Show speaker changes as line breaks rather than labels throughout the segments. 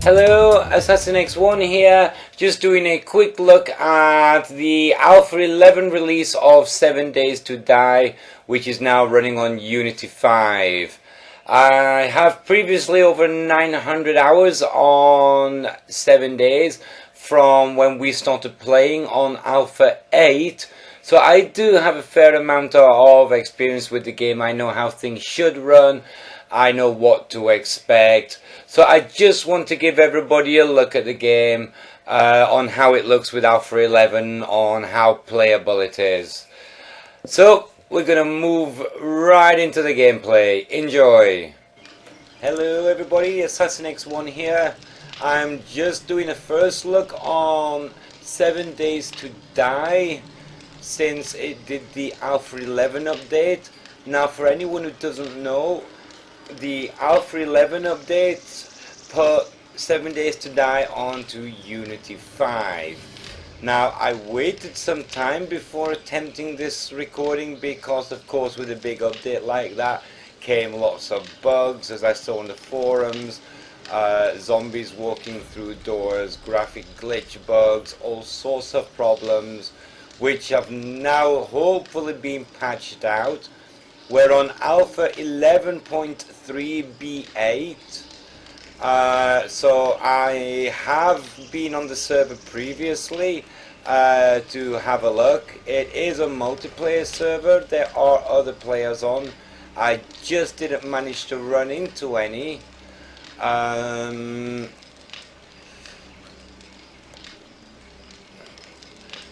Hello, Assassin X1 here, just doing a quick look at the Alpha 11 release of 7 Days to Die, which is now running on Unity 5. I have previously over 900 hours on 7 Days from when we started playing on Alpha 8. So I do have a fair amount of experience with the game. I know how things should run. I know what to expect. So I just want to give everybody a look at the game on how it looks with Alpha 11, on how playable it is. So we're going to move right into the gameplay. Enjoy. Hello everybody, Assassin X1 here. I'm just doing a first look on 7 Days to Die since it did the Alpha 11 update. Now for anyone who doesn't know, the Alpha 11 update put 7 Days to Die onto Unity 5. Now I waited some time before attempting this recording because of course with a big update like that came lots of bugs, as I saw on the forums, zombies walking through doors, graphic glitch bugs, all sorts of problems which have now hopefully been patched out. We're on Alpha 11.3 B8, so I have been on the server previously to have a look. It is a multiplayer server, there are other players on. I just didn't manage to run into any.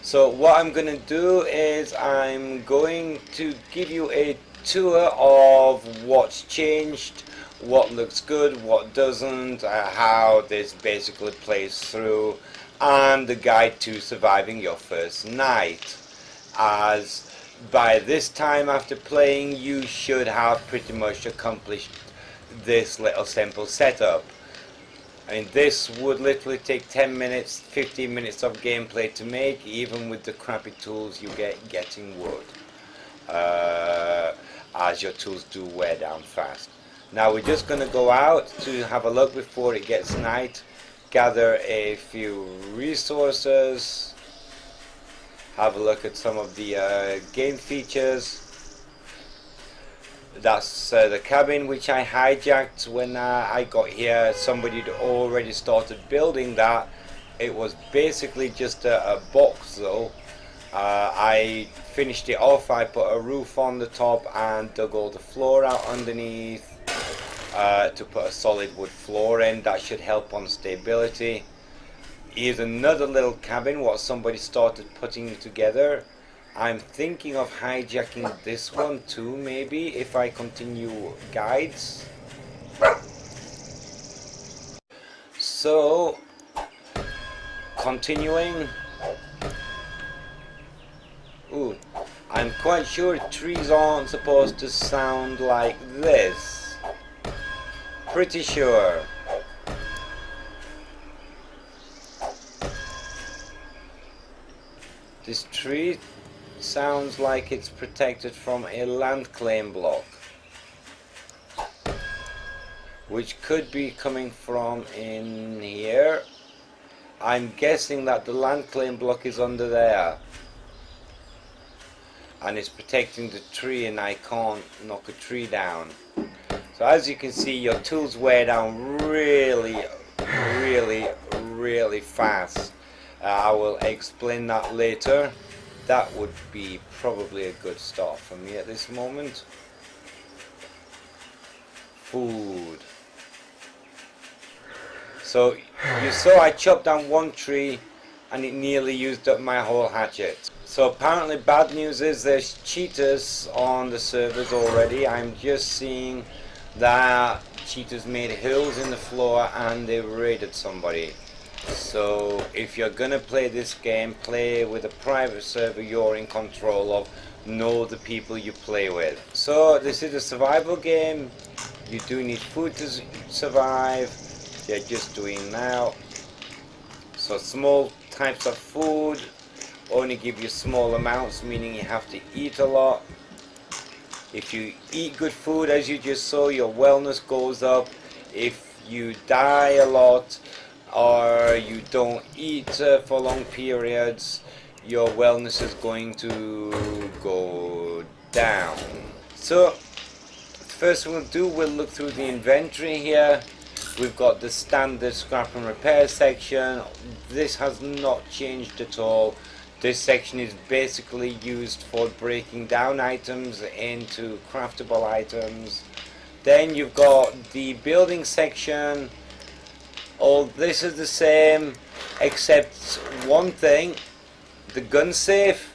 So what I'm going to do is I'm going to give you a tour of what's changed, what looks good, what doesn't, how this basically plays through, and the guide to surviving your first night. As by this time after playing you should have pretty much accomplished this little simple setup. I mean, this would literally take 10 minutes, 15 minutes of gameplay to make, even with the crappy tools you get getting wood. As your tools do wear down fast. Now we're just going to go out to have a look before it gets night, gather a few resources, have a look at some of the game features. That's the cabin which I hijacked when I got here. Somebody had already started building that. It was basically just a box though. I finished it off, I put a roof on the top and dug all the floor out underneath to put a solid wood floor in. That should help on stability. Here's another little cabin what somebody started putting together. I'm thinking of hijacking this one too, maybe, if I continue guides. So, continuing. Ooh, I'm quite sure trees aren't supposed to sound like this. Pretty sure. This tree sounds like it's protected from a land claim block, which could be coming from in here. I'm guessing that the land claim block is under there and it's protecting the tree and I can't knock a tree down. So as you can see, your tools wear down really fast. I will explain that later. That would be probably a good start for me at this moment. food. So you saw I chopped down one tree and it nearly used up my whole hatchet. So apparently bad news is there's cheaters on the servers already. I'm just seeing that cheaters made holes in the floor and they raided somebody. So if you're gonna play this game, play with a private server you're in control of. Know the people you play with. So this is a survival game. You do need food to survive. They're just doing now. So small types of food only give you small amounts, meaning you have to eat a lot. If you eat good food, as you just saw, your wellness goes up. If you die a lot or you don't eat for long periods, your wellness is going to go down. So first thing we'll do, we'll look through the inventory here. We've got the standard scrap and repair section. This has not changed at all. This section is basically used for breaking down items into craftable items. Then you've got the building section. All this is the same except one thing. The gun safe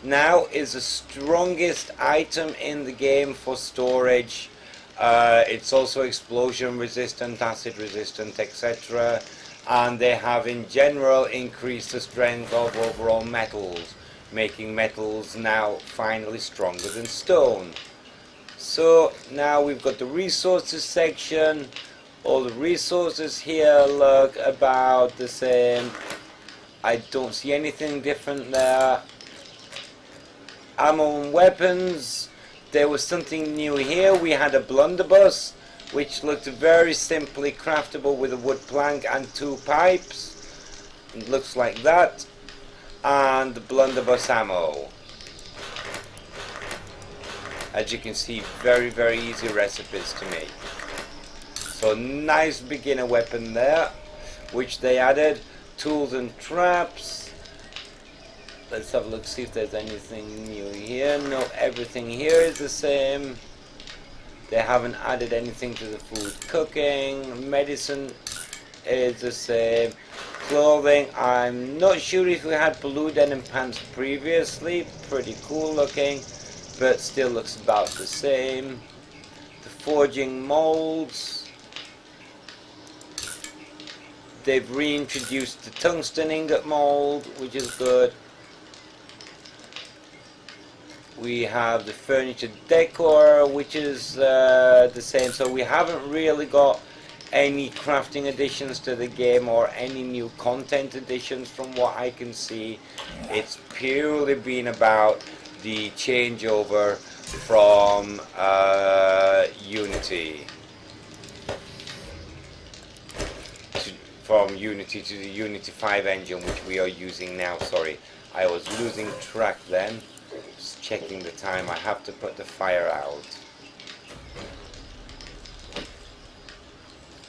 now is the strongest item in the game for storage. It's also explosion resistant, acid resistant, etc. And they have in general increased the strength of overall metals, making metals now finally stronger than stone. So now we've got the resources section. All the resources here look about the same. I don't see anything different there. Ammo and weapons. There was something new here. We had a blunderbuss, which looked very simply craftable with a wood plank and 2 pipes. It looks like that. And the blunderbuss ammo. As you can see, very, very easy recipes to make. So nice beginner weapon there, which they added. Tools and traps. Let's have a look, see if there's anything new here. No, everything here is the same. They haven't added anything to the food cooking. Medicine is the same. Clothing, I'm not sure if we had blue denim pants previously. Pretty cool looking, but still looks about the same. The forging molds. They've reintroduced the tungsten ingot mold, which is good. We have the furniture decor, which is the same. So we haven't really got any crafting additions to the game or any new content additions from what I can see. It's purely been about the changeover from Unity. From Unity to the Unity 5 engine, which we are using now. Sorry, I was losing track then. Just checking the time. I have to put the fire out.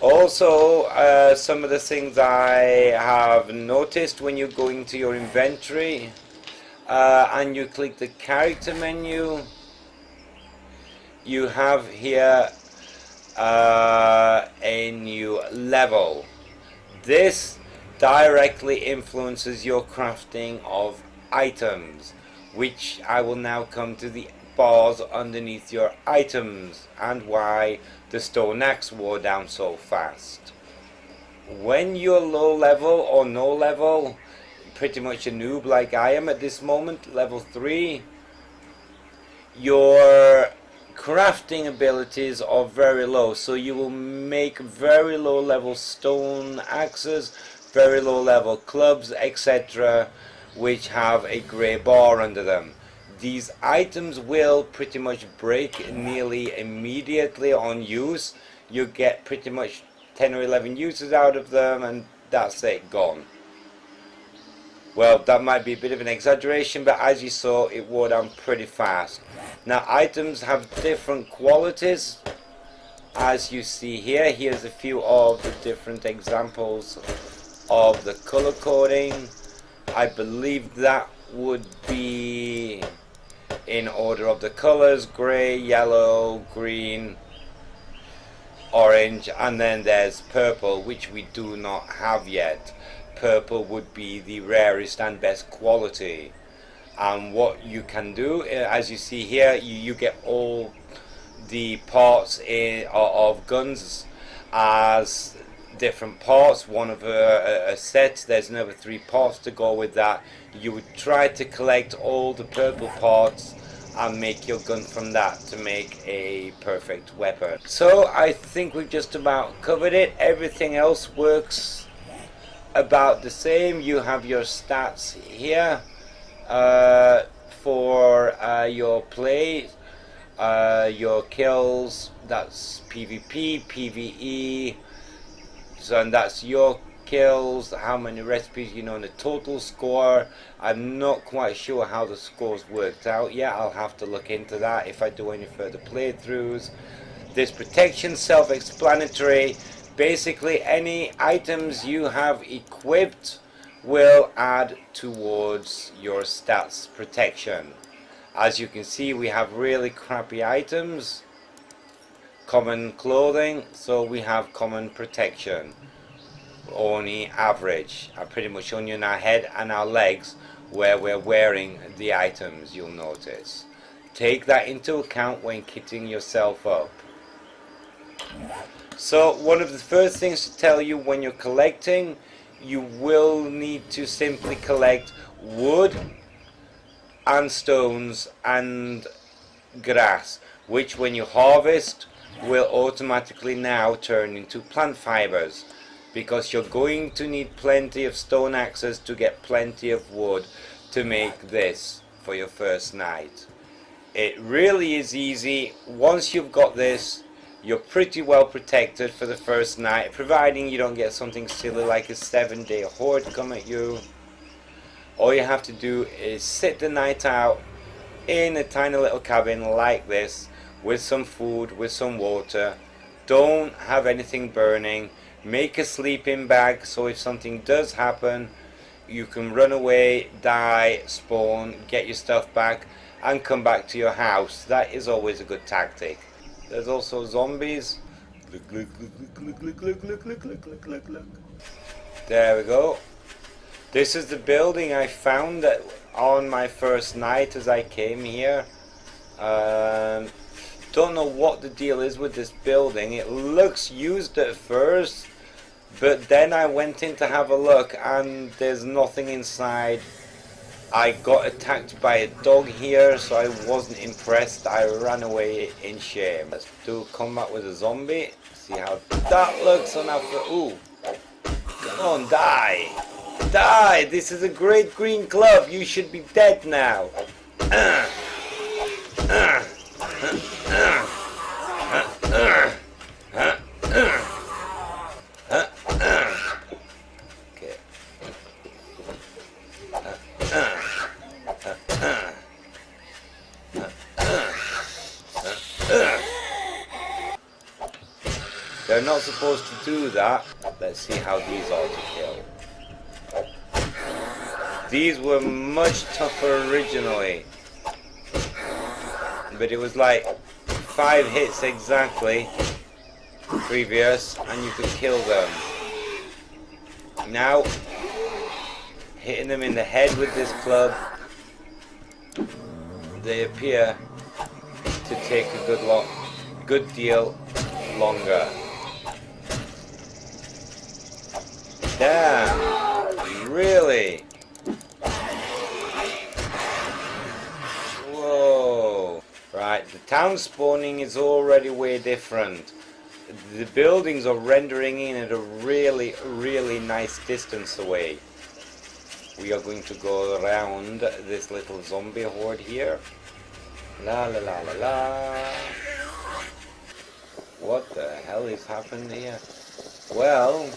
Also, some of the things I have noticed when you go into your inventory and you click the character menu, you have here a new level. This directly influences your crafting of items, which I will now come to the bars underneath your items and why the stone axe wore down so fast. When you're low level or no level, pretty much a noob like I am at this moment, level 3, your crafting abilities are very low, so you will make very low level stone axes, very low level clubs, etc., which have a grey bar under them. These items will pretty much break nearly immediately on use. You get pretty much 10 or 11 uses out of them and that's it, gone. Well, that might be a bit of an exaggeration, but as you saw, it wore down pretty fast. Now, items have different qualities. As you see here, here's a few of the different examples of the color coding. I believe that would be in order of the colors: grey, yellow, green, orange, and then there's purple, which we do not have yet. Purple would be the rarest and best quality. And what you can do, as you see here, you get all the parts of guns as different parts, one of a set. There's another 3 parts to go with that. You would try to collect all the purple parts and make your gun from that to make a perfect weapon. So I think we've just about covered it. Everything else works about the same. You have your stats here for your play, your kills, that's PvP, PvE, so, and that's your kills, how many recipes, you know, and the total score. I'm not quite sure how the scores worked out yet. I'll have to look into that if I do any further playthroughs. This protection, self-explanatory. Basically any items you have equipped will add towards your stats protection. As you can see, we have really crappy items. Common clothing, so we have common protection. Only average, pretty much only on our head and our legs where we're wearing the items, you'll notice. Take that into account when kitting yourself up. So one of the first things to tell you when you're collecting, you will need to simply collect wood and stones and grass, which when you harvest will automatically now turn into plant fibers, because you're going to need plenty of stone axes to get plenty of wood to make this for your first night. It really is easy. Once you've got this, you're pretty well protected for the first night, providing you don't get something silly like a 7-day horde come at you. All you have to do is sit the night out in a tiny little cabin like this, with some food, with some water. Don't have anything burning. Make a sleeping bag so if something does happen, you can run away, die, spawn, get your stuff back, and come back to your house. That is always a good tactic. There's also zombies. Look, look, look, look, look, look, look, look, look, look, look, look. There we go. This is the building I found on my first night as I came here. Don't know what the deal is with this building. It looks used at first, but then I went in to have a look and there's nothing inside. I got attacked by a dog here, so I wasn't impressed. I ran away in shame. Let's do combat with a zombie. See how that looks on our... Ooh. Come on, die. Die! This is a great green club. You should be dead now. Okay. They're not supposed to do that. Let's see how these auto-kill. These were much tougher originally, but it was like 5 hits exactly previous and you could kill them. Now, hitting them in the head with this club, they appear to take a good deal longer. Damn, really? Whoa. Right, the town spawning is already way different. The buildings are rendering in at a really, really nice distance away. We are going to go around this little zombie horde here. La la la la la. What the hell is happening here? Well,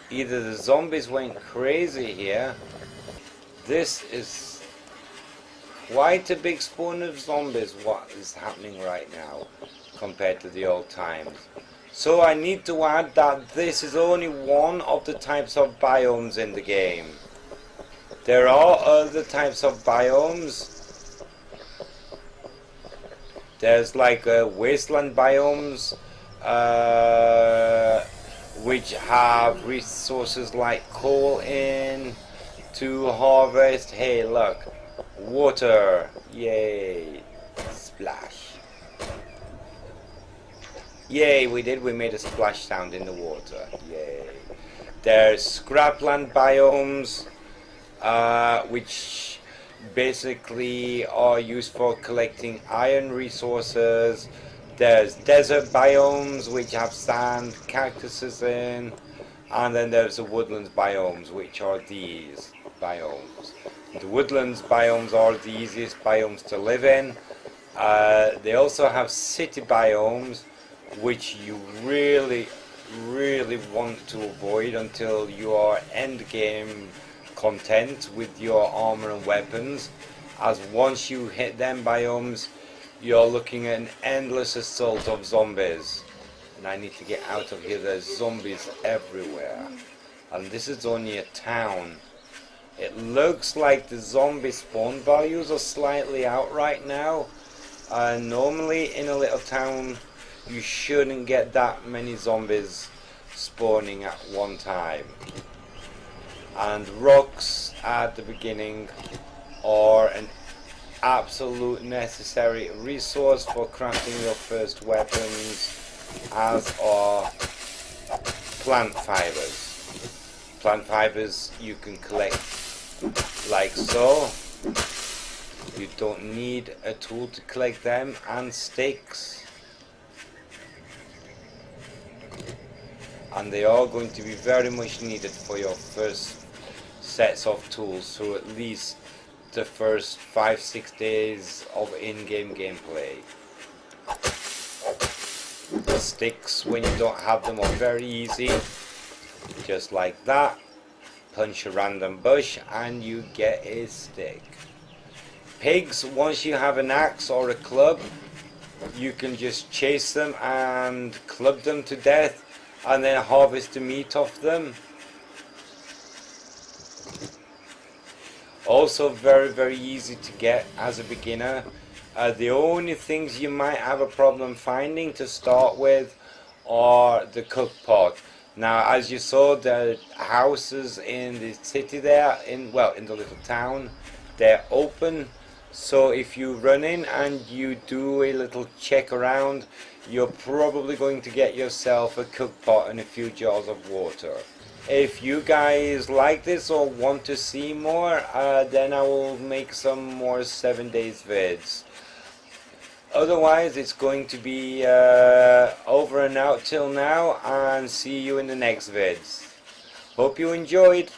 either the zombies went crazy here. This is quite a big spawn of zombies, what is happening right now compared to the old times. So I need to add that this is only one of the types of biomes in the game. There are other types of biomes. There's like wasteland biomes, which have resources like coal in to harvest. Hey, look, water, yay, splash. Yay, we made a splash sound in the water, yay. There's scrapland biomes, which basically are used for collecting iron resources. There's desert biomes, which have sand, cactuses in, and then there's the woodlands biomes, which are these biomes. The woodlands biomes are the easiest biomes to live in. They also have city biomes, which you really want to avoid until you are end game content with your armor and weapons, as once you hit them biomes you're looking at an endless assault of zombies. And I need to get out of here, there's zombies everywhere. And this is only a town. It looks like the zombie spawn values are slightly out right now. Normally in a little town you shouldn't get that many zombies spawning at one time. And rocks at the beginning are an absolute necessary resource for crafting your first weapons, as are plant fibers. Plant fibers you can collect like so. You don't need a tool to collect them, and sticks. And they are going to be very much needed for your first sets of tools, so at least the first 5-6 days of in-game gameplay. The sticks, when you don't have them, are very easy. Just like that. Punch a random bush and you get a stick. Pigs, once you have an axe or a club, you can just chase them and club them to death and then harvest the meat off them. Also very easy to get as a beginner. The only things you might have a problem finding to start with are the cook pot. Now, as you saw, the houses in the city there, in the little town, they're open. So if you run in and you do a little check around, you're probably going to get yourself a cook pot and a few jars of water. If you guys like this or want to see more, then I will make some more 7 days vids. Otherwise, it's going to be over and out till now, and see you in the next vids. Hope you enjoyed.